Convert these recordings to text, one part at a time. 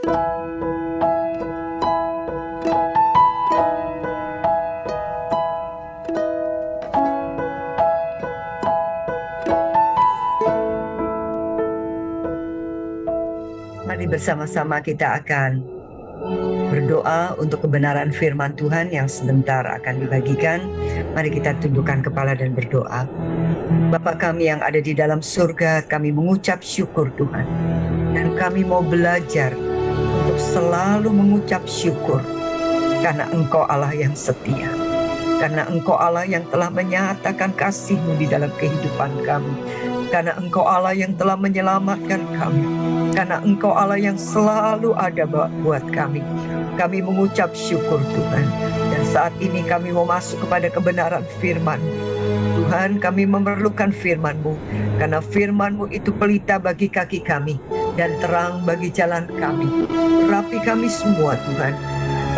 Mari bersama-sama kita akan berdoa untuk kebenaran firman Tuhan yang sebentar akan dibagikan. Mari kita tundukkan kepala dan berdoa. Bapa kami yang ada di dalam surga, kami mengucap syukur Tuhan. Dan kami mau belajar untuk selalu mengucap syukur. Karena Engkau Allah yang setia. Karena Engkau Allah yang telah menyatakan kasih-Mu di dalam kehidupan kami. Karena Engkau Allah yang telah menyelamatkan kami. Karena Engkau Allah yang selalu ada buat kami. Kami mengucap syukur Tuhan. Dan saat ini kami mau masuk kepada kebenaran firman. Tuhan, kami memerlukan firman-Mu. Karena firman-Mu itu pelita bagi kaki kami. Dan terang bagi jalan kami. Urapi kami semua Tuhan.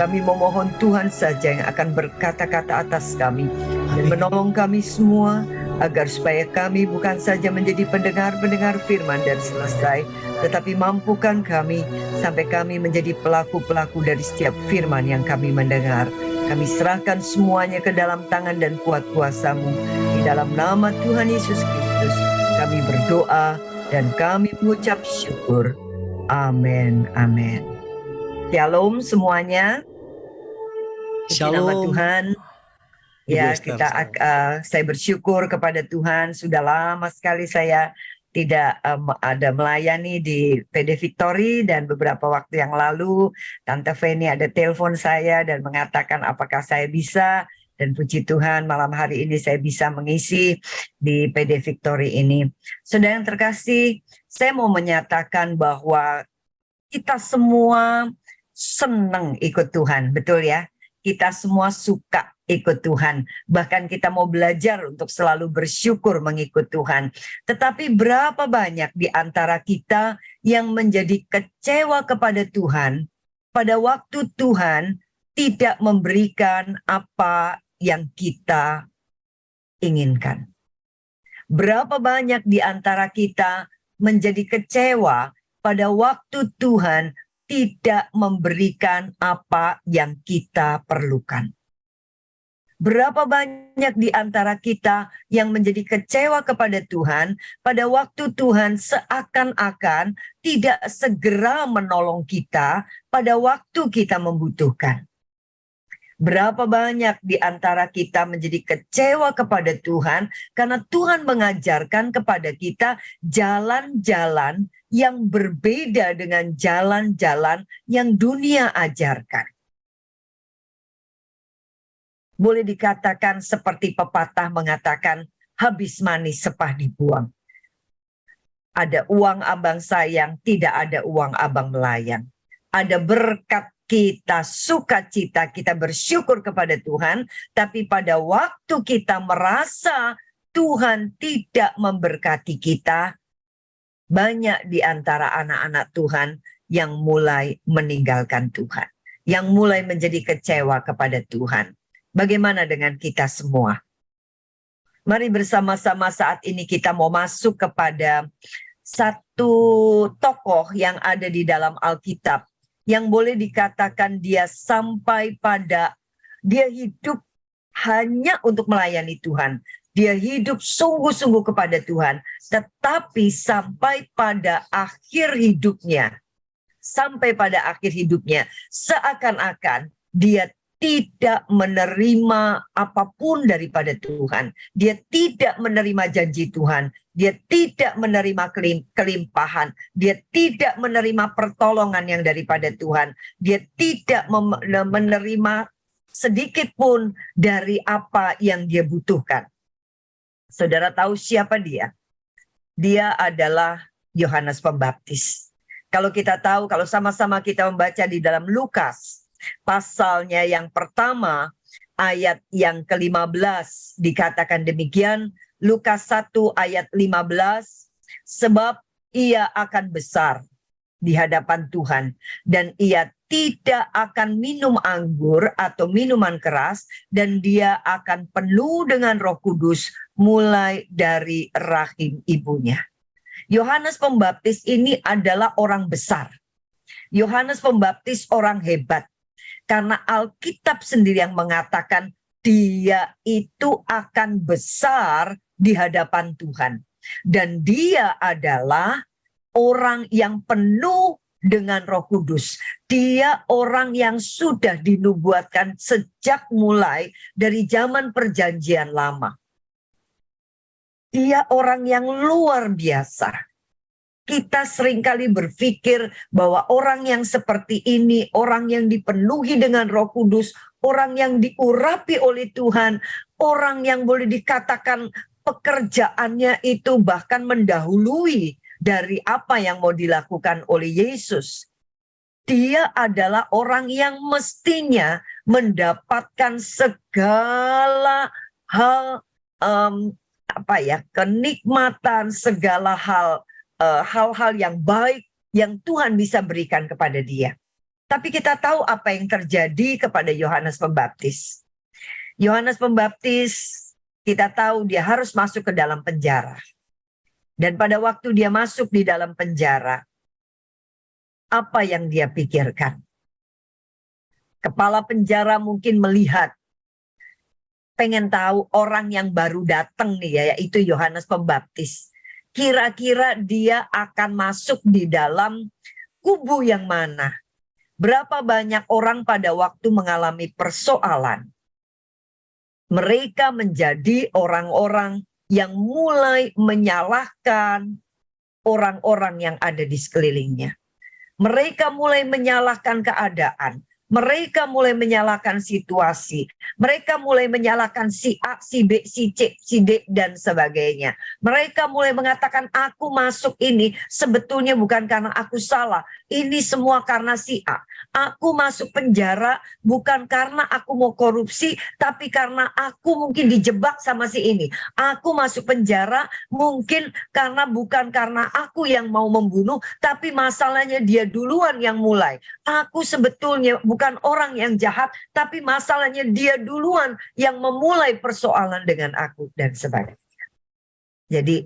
Kami memohon Tuhan saja yang akan berkata-kata atas kami. Dan menolong kami semua. Agar supaya kami bukan saja menjadi pendengar-pendengar firman dan selesai, tetapi mampukan kami sampai kami menjadi pelaku-pelaku dari setiap firman yang kami mendengar. Kami serahkan semuanya ke dalam tangan dan kuat kuasa-Mu. Di dalam nama Tuhan Yesus Kristus kami berdoa dan kami mengucap syukur. Amin. Amin. Shalom semuanya. Shalom. Nama Tuhan. Ya, saya bersyukur kepada Tuhan. Sudah lama sekali saya tidak ada melayani di PD Victory, dan beberapa waktu yang lalu Tante Feni ada telepon saya dan mengatakan apakah saya bisa, dan puji Tuhan malam hari ini saya bisa mengisi di PD Victory ini. Saudara yang terkasih, saya mau menyatakan bahwa kita semua senang ikut Tuhan, betul ya? Kita semua suka ikut Tuhan. Bahkan kita mau belajar untuk selalu bersyukur mengikut Tuhan. Tetapi berapa banyak di antara kita yang menjadi kecewa kepada Tuhan pada waktu Tuhan tidak memberikan apa yang kita inginkan. Berapa banyak di antara kita menjadi kecewa pada waktu Tuhan tidak memberikan apa yang kita perlukan. Berapa banyak di antara kita yang menjadi kecewa kepada Tuhan pada waktu Tuhan seakan-akan tidak segera menolong kita pada waktu kita membutuhkan. Berapa banyak di antara kita menjadi kecewa kepada Tuhan karena Tuhan mengajarkan kepada kita jalan-jalan yang berbeda dengan jalan-jalan yang dunia ajarkan. Boleh dikatakan seperti pepatah mengatakan, habis manis sepah dibuang. Ada uang abang sayang, tidak ada uang abang melayang. Ada berkat kita, sukacita, kita bersyukur kepada Tuhan, tapi pada waktu kita merasa Tuhan tidak memberkati kita, banyak di antara anak-anak Tuhan yang mulai meninggalkan Tuhan, yang mulai menjadi kecewa kepada Tuhan. Bagaimana dengan kita semua? Mari bersama-sama saat ini kita mau masuk kepada satu tokoh yang ada di dalam Alkitab, yang boleh dikatakan dia hidup hanya untuk melayani Tuhan. Dia hidup sungguh-sungguh kepada Tuhan. Tetapi sampai pada akhir hidupnya, seakan-akan dia tidak menerima apapun daripada Tuhan. Dia tidak menerima janji Tuhan. Dia tidak menerima kelimpahan. Dia tidak menerima pertolongan yang daripada Tuhan. Dia tidak menerima sedikit pun dari apa yang dia butuhkan. Saudara tahu siapa dia? Dia adalah Yohanes Pembaptis. Kalau kita tahu, kalau sama-sama kita membaca di dalam Lukas, pasalnya yang pertama, ayat yang ke-15, dikatakan demikian, Lukas 1 ayat 15, sebab ia akan besar di hadapan Tuhan, dan ia tidak akan minum anggur atau minuman keras, dan dia akan penuh dengan Roh Kudus mulai dari rahim ibunya. Yohanes Pembaptis ini adalah orang besar. Yohanes Pembaptis orang hebat. Karena Alkitab sendiri yang mengatakan dia itu akan besar di hadapan Tuhan. Dan dia adalah orang yang penuh dengan Roh Kudus. Dia orang yang sudah dinubuatkan sejak mulai dari zaman Perjanjian Lama. Dia orang yang luar biasa. Kita seringkali berpikir bahwa orang yang seperti ini, orang yang dipenuhi dengan Roh Kudus, orang yang diurapi oleh Tuhan, orang yang boleh dikatakan pekerjaannya itu bahkan mendahului dari apa yang mau dilakukan oleh Yesus. Dia adalah orang yang mestinya mendapatkan segala hal, kenikmatan, segala hal-hal yang baik yang Tuhan bisa berikan kepada dia. Tapi kita tahu apa yang terjadi kepada Yohanes Pembaptis. Yohanes Pembaptis, kita tahu dia harus masuk ke dalam penjara. Dan pada waktu dia masuk di dalam penjara, apa yang dia pikirkan? Kepala penjara mungkin melihat, pengen tahu orang yang baru datang nih ya, yaitu Yohanes Pembaptis. Kira-kira dia akan masuk di dalam kubu yang mana? Berapa banyak orang pada waktu mengalami persoalan? Mereka menjadi orang-orang yang mulai menyalahkan orang-orang yang ada di sekelilingnya. Mereka mulai menyalahkan keadaan. Mereka mulai menyalahkan situasi. Mereka mulai menyalahkan si A, si B, si C, si D, dan sebagainya. Mereka mulai mengatakan, aku masuk ini sebetulnya bukan karena aku salah. Ini semua karena si A. Aku masuk penjara bukan karena aku mau korupsi, tapi karena aku mungkin dijebak sama si ini. Aku masuk penjara mungkin bukan karena aku yang mau membunuh, tapi masalahnya dia duluan yang mulai. Aku sebetulnya bukan orang yang jahat, tapi masalahnya dia duluan yang memulai persoalan dengan aku dan sebagainya. Jadi,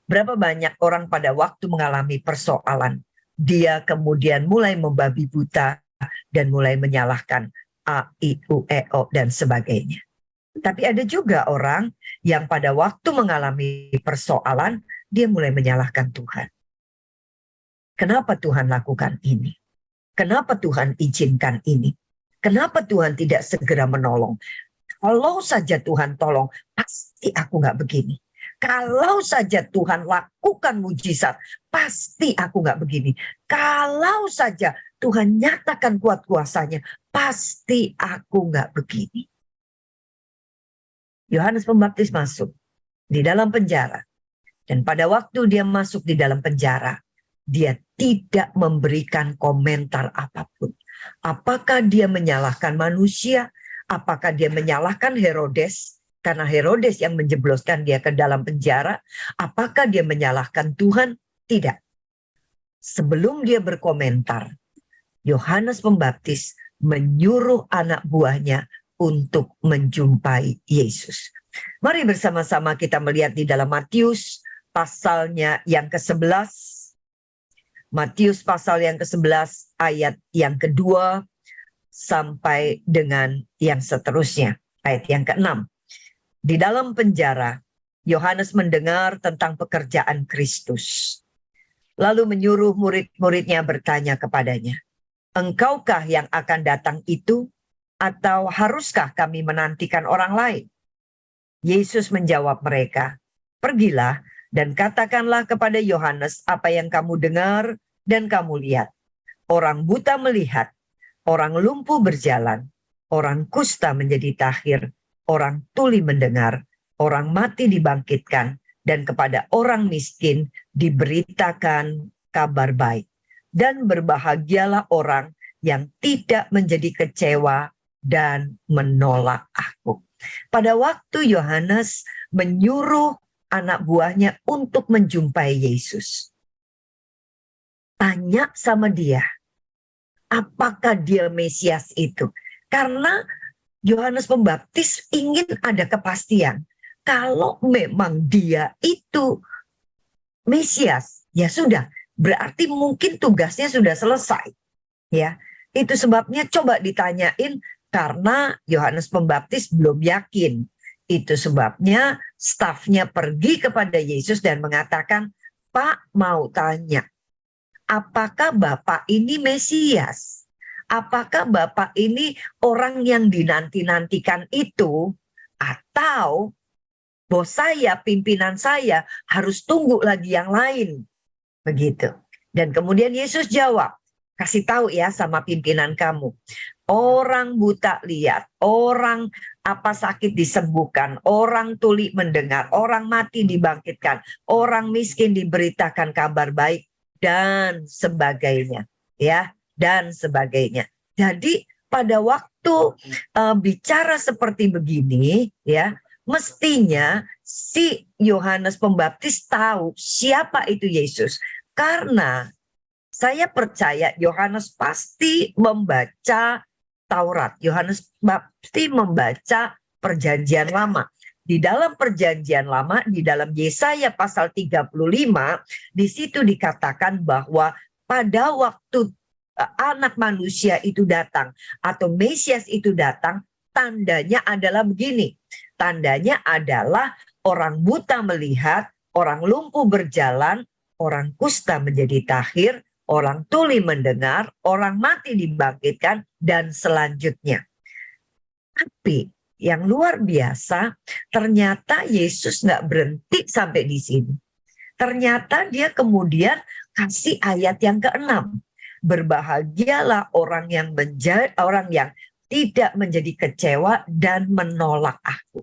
berapa banyak orang pada waktu mengalami persoalan, dia kemudian mulai membabi buta dan mulai menyalahkan A, I, U, E, O, dan sebagainya. Tapi ada juga orang yang pada waktu mengalami persoalan, dia mulai menyalahkan Tuhan. Kenapa Tuhan lakukan ini? Kenapa Tuhan izinkan ini? Kenapa Tuhan tidak segera menolong? Kalau saja Tuhan tolong, pasti aku nggak begini. Kalau saja Tuhan lakukan mujizat, pasti aku nggak begini. Kalau saja Tuhan nyatakan kuat kuasanya, pasti aku nggak begini. Yohanes Pembaptis masuk di dalam penjara. Dan pada waktu dia masuk di dalam penjara, dia tidak memberikan komentar apapun. Apakah dia menyalahkan manusia? Apakah dia menyalahkan Herodes? Karena Herodes yang menjebloskan dia ke dalam penjara. Apakah dia menyalahkan Tuhan? Tidak. Sebelum dia berkomentar, Yohanes Pembaptis menyuruh anak buahnya untuk menjumpai Yesus. Mari bersama-sama kita melihat di dalam Matius pasalnya yang ke-11. Matius pasal yang ke-11 ayat yang kedua sampai dengan yang seterusnya. Ayat yang ke-6. Di dalam penjara, Yohanes mendengar tentang pekerjaan Kristus. Lalu menyuruh murid-muridnya bertanya kepadanya, engkaukah yang akan datang itu? Atau haruskah kami menantikan orang lain? Yesus menjawab mereka, pergilah dan katakanlah kepada Yohanes apa yang kamu dengar dan kamu lihat. Orang buta melihat, orang lumpuh berjalan, orang kusta menjadi tahir, orang tuli mendengar, orang mati dibangkitkan, dan kepada orang miskin diberitakan kabar baik. Dan berbahagialah orang yang tidak menjadi kecewa dan menolak aku. Pada waktu Yohanes menyuruh anak buahnya untuk menjumpai Yesus, tanya sama dia, apakah dia Mesias itu? Karena Yohanes Pembaptis ingin ada kepastian. Kalau memang dia itu Mesias, ya sudah, berarti mungkin tugasnya sudah selesai. Ya, itu sebabnya coba ditanyain, karena Yohanes Pembaptis belum yakin. Itu sebabnya stafnya pergi kepada Yesus dan mengatakan, Pak, mau tanya, apakah Bapak ini Mesias? Apakah Bapak ini orang yang dinanti-nantikan itu? Atau bos saya, pimpinan saya harus tunggu lagi yang lain? Begitu. Dan kemudian Yesus jawab, kasih tahu ya sama pimpinan kamu, orang buta lihat, orang sakit disembuhkan, orang tuli mendengar, orang mati dibangkitkan, orang miskin diberitakan kabar baik, dan sebagainya, ya, dan sebagainya. Jadi pada waktu bicara seperti begini, ya, mestinya si Yohanes Pembaptis tahu siapa itu Yesus, karena saya percaya Yohanes pasti membaca Taurat. Yohanes pasti membaca Perjanjian Lama. Di dalam Perjanjian Lama, di dalam Yesaya pasal 35, di situ dikatakan bahwa pada waktu anak manusia itu datang atau Mesias itu datang, tandanya adalah begini. Tandanya adalah orang buta melihat, orang lumpuh berjalan, orang kusta menjadi tahir, orang tuli mendengar, orang mati dibangkitkan, dan selanjutnya. Tapi yang luar biasa, ternyata Yesus nggak berhenti sampai di sini. Ternyata dia kemudian kasih ayat yang ke-6. Berbahagialah orang yang tidak menjadi kecewa dan menolak aku.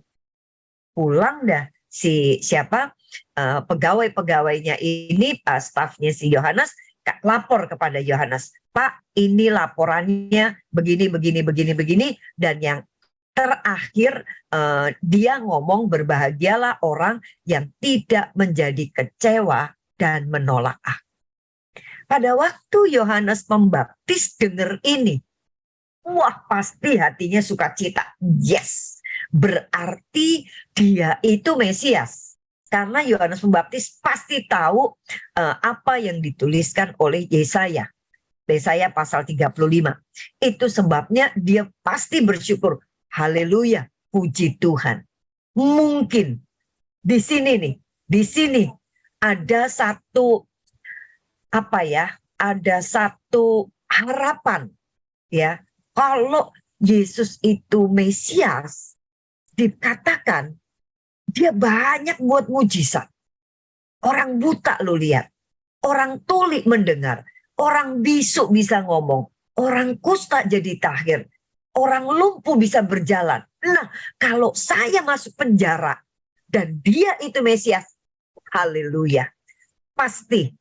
Pulang dah pegawai-pegawainya ini, stafnya si Yohanes, lapor kepada Yohanes, Pak, ini laporannya begini, dan yang terakhir dia ngomong, berbahagialah orang yang tidak menjadi kecewa dan menolak aku. Pada waktu Yohanes Pembaptis dengar ini, wah, pasti hatinya sukacita. Yes, berarti dia itu Mesias. Karena Yohanes Pembaptis pasti tahu apa yang dituliskan oleh Yesaya. Yesaya pasal 35. Itu sebabnya dia pasti bersyukur. Haleluya, puji Tuhan. Mungkin di sini ada satu ada satu harapan, ya. Kalau Yesus itu Mesias, dikatakan dia banyak buat mujizat. Orang buta lo lihat, orang tuli mendengar, orang bisu bisa ngomong, orang kusta jadi tahir, orang lumpuh bisa berjalan. Nah, kalau saya masuk penjara dan dia itu Mesias, haleluya, pasti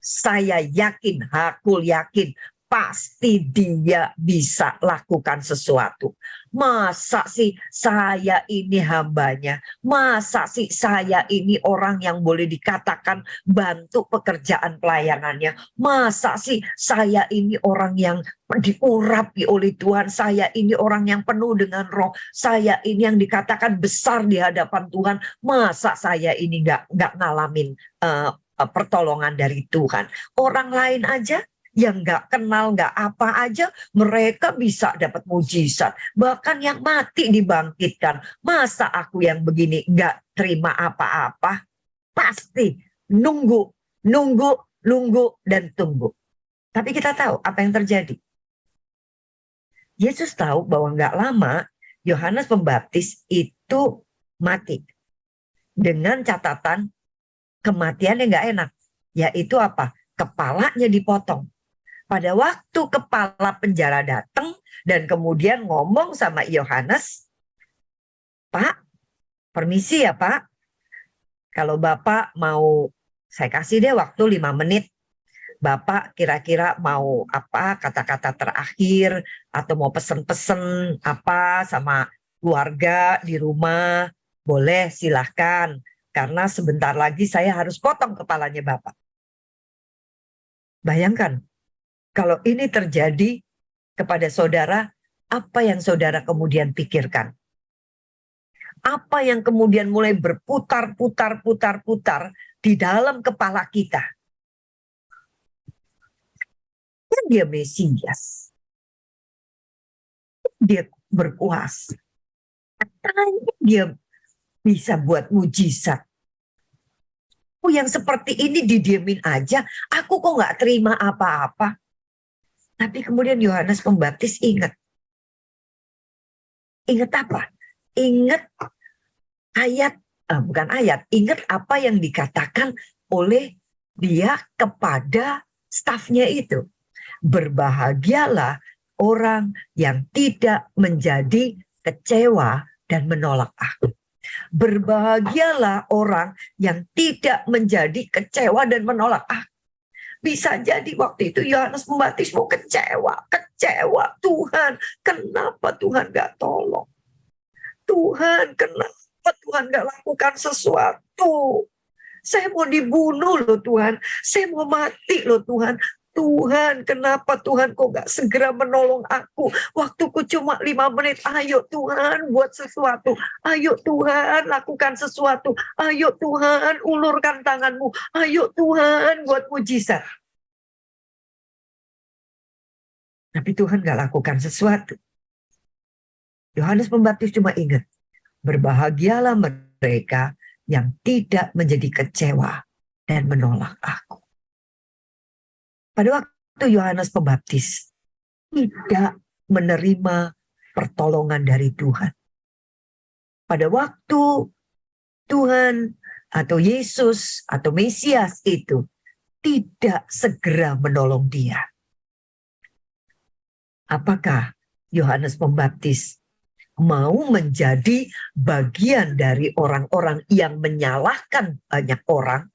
saya yakin, aku yakin, pasti dia bisa lakukan sesuatu. Masa sih saya ini hambanya? Masa sih saya ini orang yang boleh dikatakan bantu pekerjaan pelayanannya? Masa sih saya ini orang yang diurapi oleh Tuhan? Saya ini orang yang penuh dengan roh. Saya ini yang dikatakan besar di hadapan Tuhan. Masa saya ini nggak ngalamin pertolongan dari Tuhan? Orang lain aja yang nggak kenal, nggak apa aja, mereka bisa dapat mujizat. Bahkan yang mati dibangkitkan. Masa aku yang begini nggak terima apa-apa? Pasti nunggu, dan tunggu. Tapi kita tahu apa yang terjadi. Yesus tahu bahwa nggak lama Yohanes Pembaptis itu mati. Dengan catatan kematiannya nggak enak. Yaitu apa? Kepalanya dipotong. Pada waktu kepala penjara datang dan kemudian ngomong sama Yohanes, Pak, permisi ya Pak, kalau Bapak mau, saya kasih deh waktu 5 menit. Bapak kira-kira mau apa, kata-kata terakhir, atau mau pesen-pesen apa sama keluarga di rumah, boleh silahkan. Karena sebentar lagi saya harus potong kepalanya Bapak. Bayangkan, kalau ini terjadi kepada saudara, apa yang saudara kemudian pikirkan? Apa yang kemudian mulai berputar-putar di dalam kepala kita? dia Mesias. Dia berkuasa. Katanya dia bisa buat mujizat. Oh, yang seperti ini didiemin aja. Aku kok nggak terima apa-apa. Tapi kemudian Yohanes Pembaptis ingat. Ingat apa? Ingat ayat, bukan ayat. Ingat apa yang dikatakan oleh dia kepada stafnya itu. Berbahagialah orang yang tidak menjadi kecewa dan menolak aku. Berbahagialah orang yang tidak menjadi kecewa dan menolak aku. Bisa jadi waktu itu Yohanes Pembaptis mau kecewa. Tuhan, kenapa Tuhan gak tolong? Tuhan, kenapa Tuhan gak lakukan sesuatu? Saya mau dibunuh loh Tuhan. Saya mau mati loh Tuhan. Tuhan, kenapa Tuhan kok gak segera menolong aku? Waktuku cuma 5 menit. Ayo Tuhan, buat sesuatu. Ayo Tuhan, lakukan sesuatu. Ayo Tuhan, ulurkan tanganmu. Ayo Tuhan, buat mujizat. Tapi Tuhan gak lakukan sesuatu. Yohanes Pembaptis cuma ingat. Berbahagialah mereka yang tidak menjadi kecewa dan menolak aku. Pada waktu Yohanes Pembaptis tidak menerima pertolongan dari Tuhan. Pada waktu Tuhan atau Yesus atau Mesias itu tidak segera menolong dia. Apakah Yohanes Pembaptis mau menjadi bagian dari orang-orang yang menyalahkan banyak orang?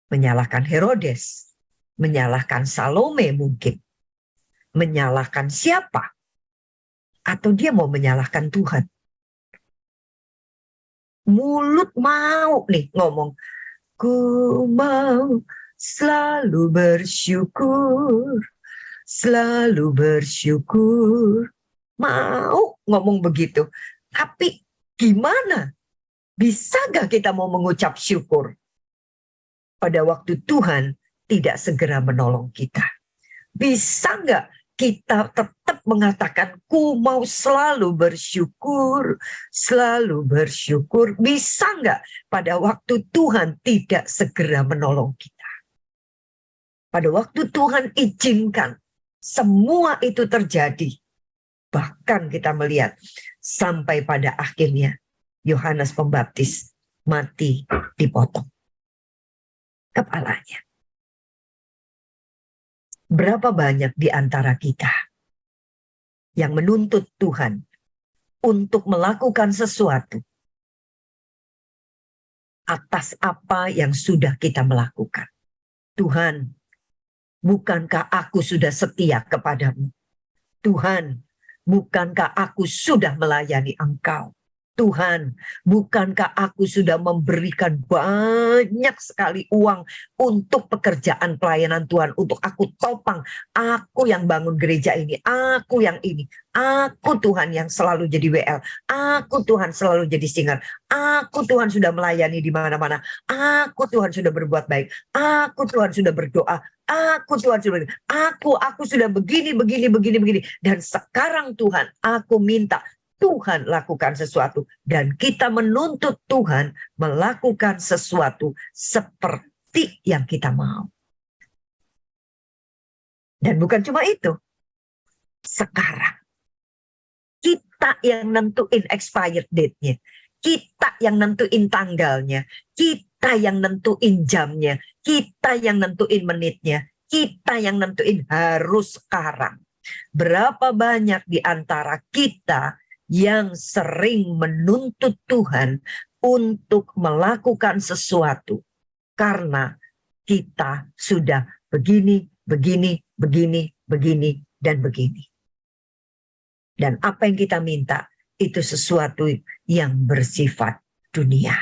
Menyalahkan Herodes, menyalahkan Salome mungkin. Menyalahkan siapa? Atau dia mau menyalahkan Tuhan? Mulut mau nih ngomong. Ku mau selalu bersyukur. Selalu bersyukur. Mau ngomong begitu. Tapi gimana? Bisa gak kita mau mengucap syukur? Pada waktu Tuhan tidak segera menolong kita. Bisa nggak kita tetap mengatakan, ku mau selalu bersyukur, selalu bersyukur. Bisa nggak pada waktu Tuhan tidak segera menolong kita? Pada waktu Tuhan izinkan semua itu terjadi. Bahkan kita melihat sampai pada akhirnya Yohanes Pembaptis mati dipotong kepalanya. Berapa banyak di antara kita yang menuntut Tuhan untuk melakukan sesuatu atas apa yang sudah kita melakukan. Tuhan, bukankah aku sudah setia kepadamu? Tuhan, bukankah aku sudah melayani Engkau? Tuhan, bukankah aku sudah memberikan banyak sekali uang untuk pekerjaan pelayanan Tuhan, untuk aku topang, aku yang bangun gereja ini, aku yang ini, aku Tuhan yang selalu jadi WL, aku Tuhan selalu jadi singer, aku Tuhan sudah melayani di mana-mana, aku Tuhan sudah berbuat baik, aku Tuhan sudah berdoa, aku Tuhan sudah, aku sudah begini, dan sekarang Tuhan, aku minta Tuhan lakukan sesuatu, dan kita menuntut Tuhan melakukan sesuatu seperti yang kita mau. Dan bukan cuma itu. Sekarang kita yang nentuin expired date-nya, kita yang nentuin tanggalnya, kita yang nentuin jamnya, kita yang nentuin menitnya, kita yang nentuin harus sekarang. Berapa banyak di antara kita yang sering menuntut Tuhan untuk melakukan sesuatu karena kita sudah begini, dan begini. Dan apa yang kita minta itu sesuatu yang bersifat dunia.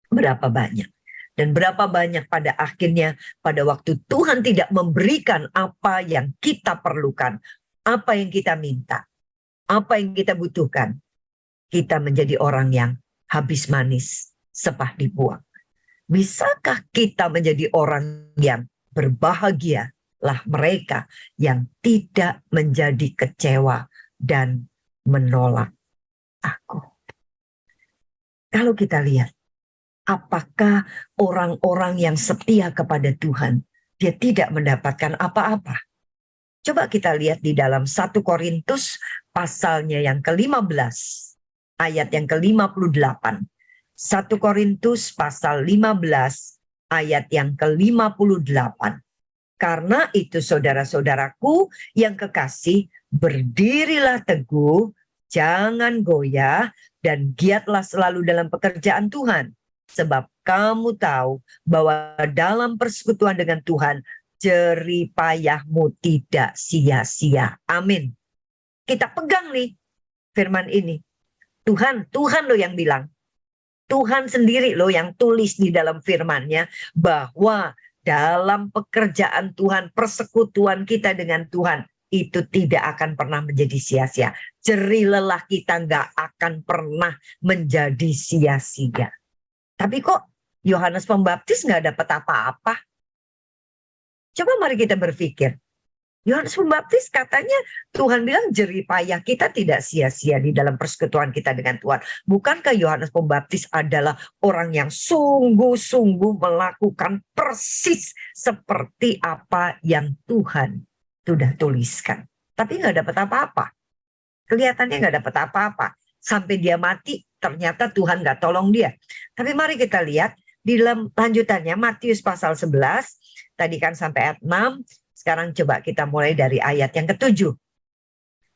Berapa banyak? Dan berapa banyak pada akhirnya pada waktu Tuhan tidak memberikan apa yang kita perlukan, apa yang kita minta, apa yang kita butuhkan, kita menjadi orang yang habis manis, sepah dibuang. Bisakah kita menjadi orang yang berbahagia Lah mereka yang tidak menjadi kecewa dan menolak aku. Kalau kita lihat, apakah orang-orang yang setia kepada Tuhan, dia tidak mendapatkan apa-apa? Coba kita lihat di dalam 1 Korintus pasalnya yang ke-15, ayat yang ke-58. 1 Korintus pasal 15, ayat yang ke-58. Karena itu saudara-saudaraku yang kekasih, berdirilah teguh, jangan goyah, dan giatlah selalu dalam pekerjaan Tuhan. Sebab kamu tahu bahwa dalam persekutuan dengan Tuhan, jerih payahmu tidak sia-sia. Amin. Kita pegang nih firman ini. Tuhan loh yang bilang. Tuhan sendiri loh yang tulis di dalam firman-Nya bahwa dalam pekerjaan Tuhan, persekutuan kita dengan Tuhan, itu tidak akan pernah menjadi sia-sia. Jerih lelah kita nggak akan pernah menjadi sia-sia. Tapi kok Yohanes Pembaptis nggak dapat apa-apa? Coba mari kita berpikir. Yohanes Pembaptis katanya Tuhan bilang jerih payah kita tidak sia-sia di dalam persekutuan kita dengan Tuhan. Bukankah Yohanes Pembaptis adalah orang yang sungguh-sungguh melakukan persis seperti apa yang Tuhan sudah tuliskan. Tapi nggak dapat apa-apa. Kelihatannya nggak dapat apa-apa. Sampai dia mati ternyata Tuhan nggak tolong dia. Tapi mari kita lihat di dalam lanjutannya Matius pasal 11. Tadi kan sampai ayat 6. Sekarang coba kita mulai dari ayat yang ke-7.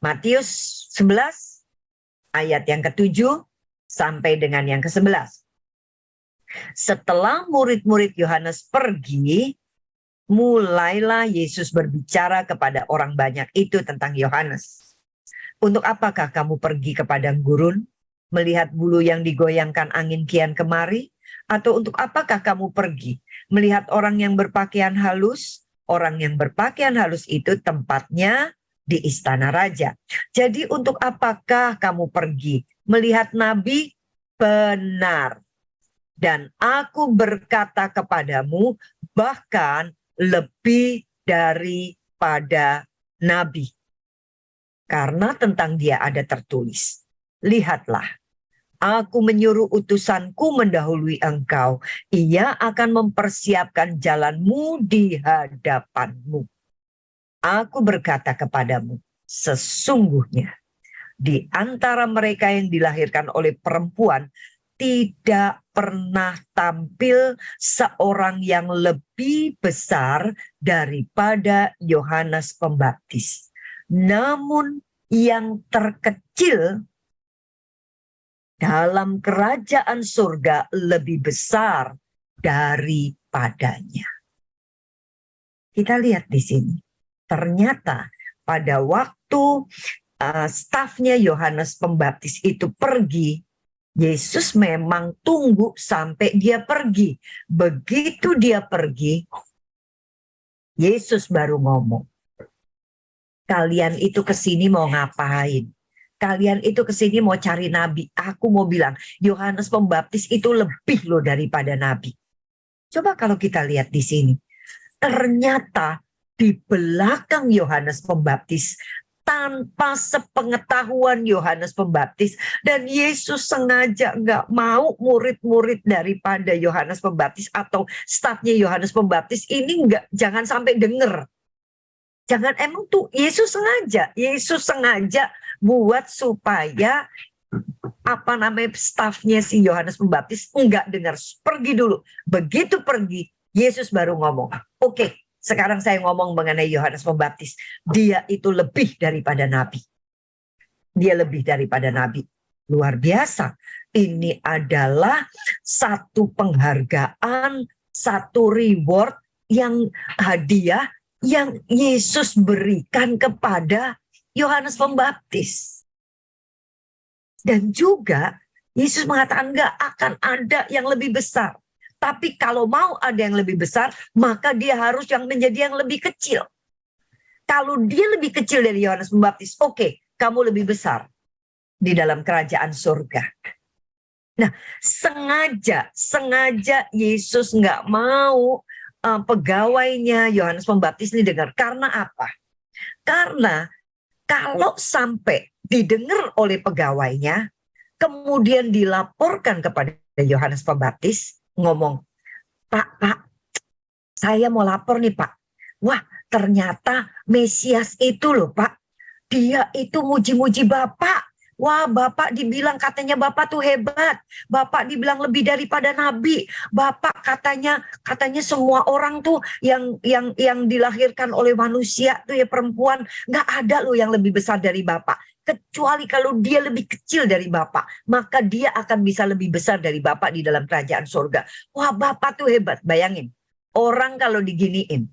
Matius 11, ayat yang ke-7 sampai dengan yang ke-11. Setelah murid-murid Yohanes pergi, mulailah Yesus berbicara kepada orang banyak itu tentang Yohanes. Untuk apakah kamu pergi ke padang gurun, melihat bulu yang digoyangkan angin kian kemari? Atau untuk apakah kamu pergi, melihat orang yang berpakaian halus? Orang yang berpakaian halus itu tempatnya di istana raja. Jadi untuk apakah kamu pergi? Melihat nabi? Benar. Dan aku berkata kepadamu, bahkan lebih daripada nabi. Karena tentang dia ada tertulis. Lihatlah, aku menyuruh utusanku mendahului engkau. Ia akan mempersiapkan jalanmu di hadapanmu. Aku berkata kepadamu, sesungguhnya di antara mereka yang dilahirkan oleh perempuan, tidak pernah tampil seorang yang lebih besar daripada Yohanes Pembaptis. Namun yang terkecil dalam kerajaan surga lebih besar daripadanya. Kita lihat di sini. Ternyata pada waktu stafnya Yohanes Pembaptis itu pergi, Yesus memang tunggu sampai dia pergi. Begitu dia pergi, Yesus baru ngomong, kalian itu kesini mau ngapain? Kalian itu kesini mau cari nabi. Aku mau bilang, Yohanes Pembaptis itu lebih loh daripada nabi. Coba kalau kita lihat di sini. Ternyata di belakang Yohanes Pembaptis, tanpa sepengetahuan Yohanes Pembaptis, dan Yesus sengaja nggak mau murid-murid daripada Yohanes Pembaptis atau stafnya Yohanes Pembaptis ini jangan sampai dengar. Jangan, emang tuh Yesus sengaja buat supaya stafnya si Yohanes Pembaptis enggak dengar. Pergi dulu. Begitu pergi, Yesus baru ngomong. Oke, sekarang saya ngomong mengenai Yohanes Pembaptis. Dia itu lebih daripada nabi. Dia lebih daripada nabi. Luar biasa. Ini adalah satu penghargaan, satu reward yang hadiah yang Yesus berikan kepada Yohanes Pembaptis. Dan juga Yesus mengatakan nggak akan ada yang lebih besar. Tapi kalau mau ada yang lebih besar, maka dia harus yang menjadi yang lebih kecil. Kalau dia lebih kecil dari Yohanes Pembaptis, oke, kamu lebih besar di dalam kerajaan surga. Nah, sengaja Yesus nggak mau pegawainya Yohanes Pembaptis ini dengar. Karena apa? Karena kalau sampai didengar oleh pegawainya, kemudian dilaporkan kepada Yohanes Pembaptis, ngomong, Pak, saya mau lapor nih Pak. Wah, ternyata Mesias itu loh Pak, dia itu muji-muji Bapak. Wah, Bapak dibilang katanya Bapak tuh hebat. Bapak dibilang lebih daripada nabi. Bapak katanya semua orang tuh yang dilahirkan oleh manusia tuh ya perempuan, nggak ada loh yang lebih besar dari Bapak. Kecuali kalau dia lebih kecil dari Bapak, maka dia akan bisa lebih besar dari Bapak di dalam kerajaan surga. Wah, Bapak tuh hebat. Bayangin, orang kalau diginiin,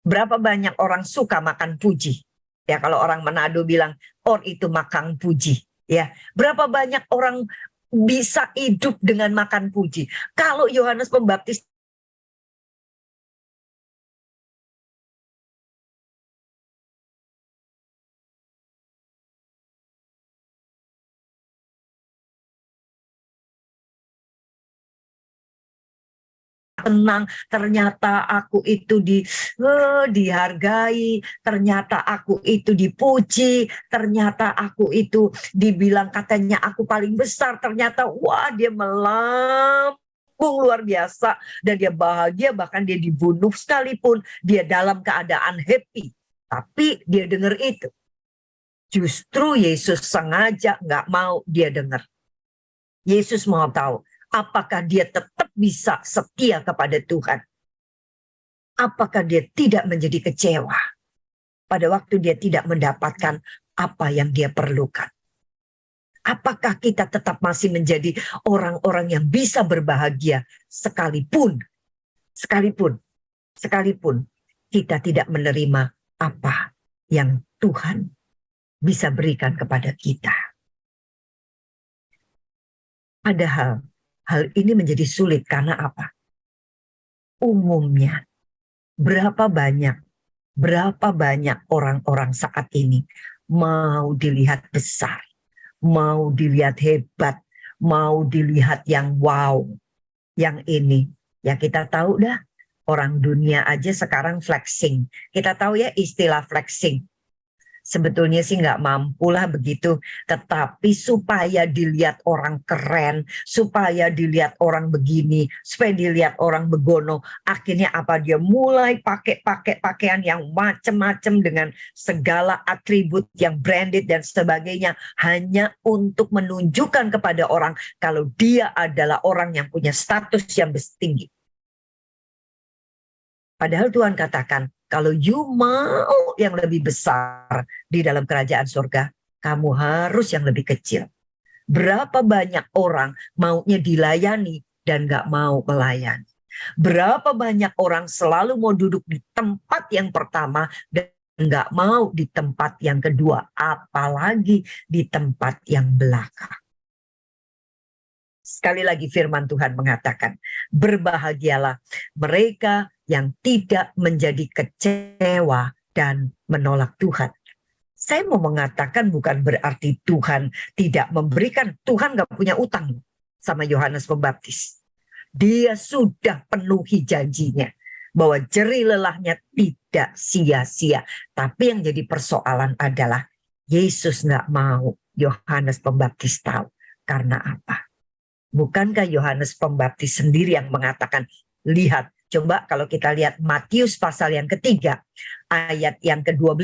berapa banyak orang suka makan puji. Ya, kalau orang Manado bilang, or itu makan puji. Ya, berapa banyak orang bisa hidup dengan makan puji. Kalau Yohanes Pembaptis tenang, ternyata aku itu dihargai, ternyata aku itu dipuji, ternyata aku itu dibilang katanya aku paling besar, ternyata wah dia melambung luar biasa dan dia bahagia, bahkan dia dibunuh sekalipun dia dalam keadaan happy, tapi dia dengar itu. Justru Yesus sengaja nggak mau dia dengar. Yesus mau tahu apakah dia tetap bisa setia kepada Tuhan. Apakah dia tidak menjadi kecewa pada waktu dia tidak mendapatkan apa yang dia perlukan. Apakah kita tetap masih menjadi orang-orang yang bisa berbahagia sekalipun kita tidak menerima apa yang Tuhan bisa berikan kepada kita. Padahal hal ini menjadi sulit karena apa? Umumnya, berapa banyak orang-orang saat ini mau dilihat besar, mau dilihat hebat, mau dilihat yang wow, yang ini. Ya kita tahu dah, orang dunia aja sekarang flexing. Kita tahu ya istilah flexing. Sebetulnya sih nggak mampulah begitu, tetapi supaya dilihat orang keren, supaya dilihat orang begini, supaya dilihat orang begono, akhirnya apa, dia mulai pakai pakaian yang macam-macam dengan segala atribut yang branded dan sebagainya, hanya untuk menunjukkan kepada orang kalau dia adalah orang yang punya status yang tinggi. Padahal Tuhan katakan, kalau you mau yang lebih besar di dalam kerajaan surga, kamu harus yang lebih kecil. Berapa banyak orang maunya dilayani dan gak mau melayani. Berapa banyak orang selalu mau duduk di tempat yang pertama dan gak mau di tempat yang kedua, apalagi di tempat yang belakang. Sekali lagi firman Tuhan mengatakan, berbahagialah mereka yang tidak menjadi kecewa dan menolak Tuhan. Saya mau mengatakan bukan berarti Tuhan tidak memberikan. Tuhan gak punya utang sama Yohanes Pembaptis. Dia sudah penuhi janjinya bahwa jerih lelahnya tidak sia-sia. Tapi yang jadi persoalan adalah Yesus gak mau Yohanes Pembaptis tahu. Karena apa? Bukankah Yohanes Pembaptis sendiri yang mengatakan, lihat, coba kalau kita lihat Matius pasal yang ketiga, ayat yang ke-12.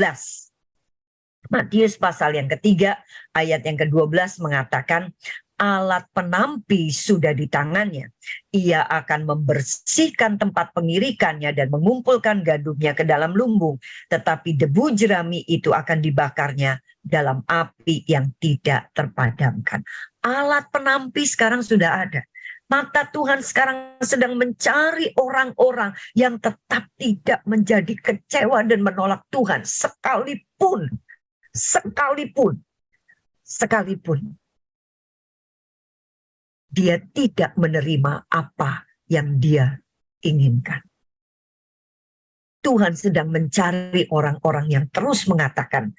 Matius pasal yang ketiga, ayat yang ke-12 mengatakan, alat penampi sudah di tangannya. Ia akan membersihkan tempat pengirikannya dan mengumpulkan gandumnya ke dalam lumbung. Tetapi debu jerami itu akan dibakarnya dalam api yang tidak terpadamkan. Alat penampi sekarang sudah ada. Maka Tuhan sekarang sedang mencari orang-orang yang tetap tidak menjadi kecewa dan menolak Tuhan. Sekalipun dia tidak menerima apa yang dia inginkan. Tuhan sedang mencari orang-orang yang terus mengatakan,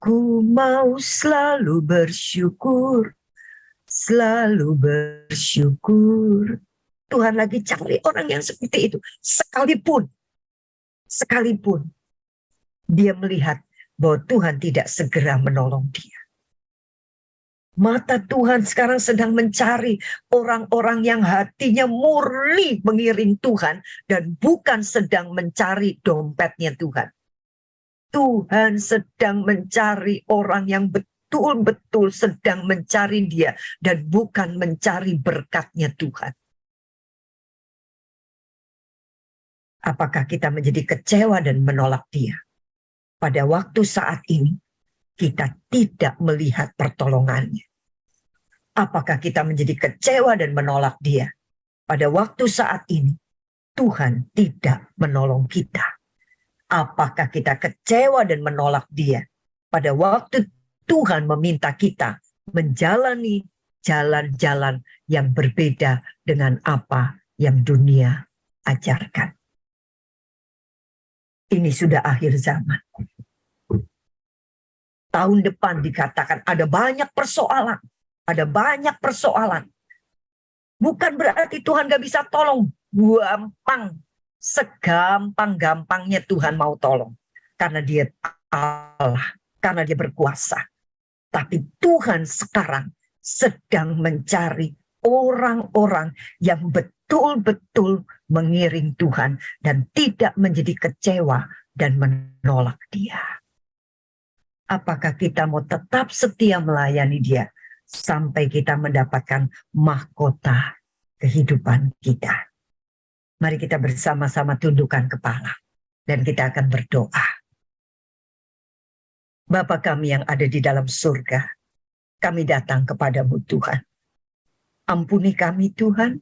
ku mau selalu bersyukur, selalu bersyukur. Tuhan lagi cari orang yang seperti itu. Sekalipun dia melihat bahwa Tuhan tidak segera menolong dia. Mata Tuhan sekarang sedang mencari orang-orang yang hatinya murni mengiring Tuhan dan bukan sedang mencari dompetnya Tuhan. Tuhan sedang mencari orang yang betul-betul sedang mencari dia dan bukan mencari berkatnya Tuhan. Apakah kita menjadi kecewa dan menolak dia? Pada waktu saat ini, kita tidak melihat pertolongannya. Apakah kita menjadi kecewa dan menolak dia? Pada waktu saat ini, Tuhan tidak menolong kita. Apakah kita kecewa dan menolak dia? Pada waktu Tuhan meminta kita menjalani jalan-jalan yang berbeda dengan apa yang dunia ajarkan. Ini sudah akhir zaman. Tahun depan dikatakan ada banyak persoalan. Ada banyak persoalan. Bukan berarti Tuhan gak bisa tolong. Gampang. Segampang-gampangnya Tuhan mau tolong. Karena dia Allah. Karena dia berkuasa. Tapi Tuhan sekarang sedang mencari orang-orang yang betul-betul mengiring Tuhan. Dan tidak menjadi kecewa dan menolak dia. Apakah kita mau tetap setia melayani dia? Sampai kita mendapatkan mahkota kehidupan kita. Mari kita bersama-sama tundukkan kepala. Dan kita akan berdoa. Bapa kami yang ada di dalam surga. Kami datang kepadamu Tuhan. Ampuni kami Tuhan.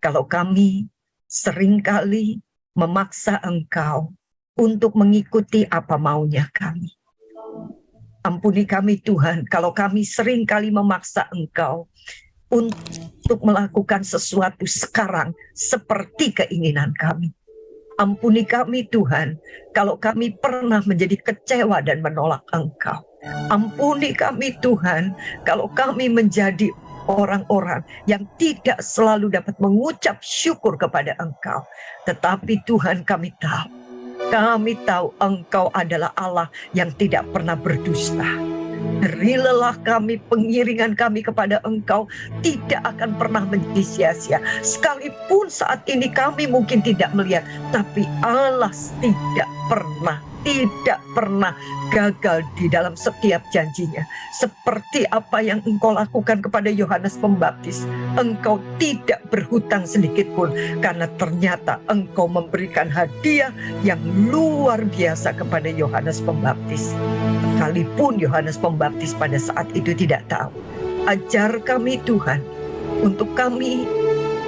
Kalau kami seringkali memaksa Engkau untuk mengikuti apa maunya kami. Ampuni kami Tuhan, kalau kami sering kali memaksa Engkau untuk melakukan sesuatu sekarang seperti keinginan kami. Ampuni kami Tuhan, kalau kami pernah menjadi kecewa dan menolak Engkau. Ampuni kami Tuhan, kalau kami menjadi orang-orang yang tidak selalu dapat mengucap syukur kepada Engkau. Tetapi Tuhan kami tahu Engkau adalah Allah yang tidak pernah berdusta. Dari lelah kami, pengiringan kami kepada Engkau tidak akan pernah menjadi sia-sia. Sekalipun saat ini kami mungkin tidak melihat, tapi Allah tidak pernah gagal di dalam setiap janjinya. Seperti apa yang Engkau lakukan kepada Yohanes Pembaptis. Engkau tidak berhutang sedikit pun, karena ternyata Engkau memberikan hadiah yang luar biasa kepada Yohanes Pembaptis. Sekalipun Yohanes Pembaptis pada saat itu tidak tahu. Ajar kami Tuhan, untuk kami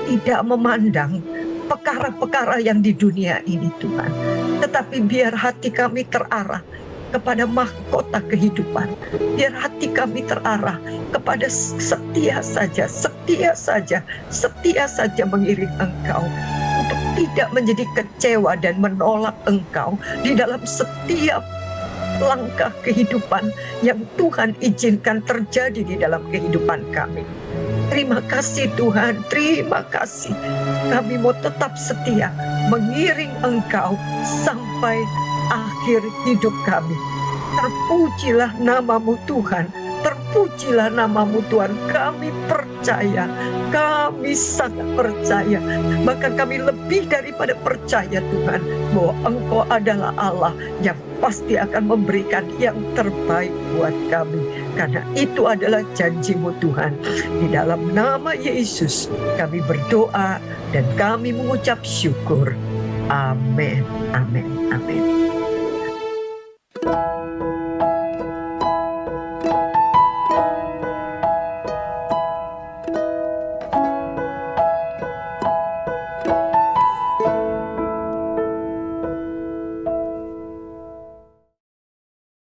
tidak memandang perkara-perkara yang di dunia ini Tuhan. Tetapi biar hati kami terarah kepada mahkota kehidupan. Biar hati kami terarah kepada setia saja mengiring Engkau. Untuk tidak menjadi kecewa dan menolak Engkau di dalam setiap langkah kehidupan yang Tuhan izinkan terjadi di dalam kehidupan kami. Terima kasih Tuhan, terima kasih. Kami mau tetap setia mengiring Engkau sampai akhir hidup kami. Terpujilah namamu Tuhan, terpujilah namamu Tuhan. Kami percaya, kami sangat percaya. Bahkan kami lebih daripada percaya Tuhan, bahwa Engkau adalah Allah yang pasti akan memberikan yang terbaik buat kami. Karena itu adalah janjimu Tuhan. Di dalam nama Yesus kami berdoa dan kami mengucap syukur. Amin, amin, amin.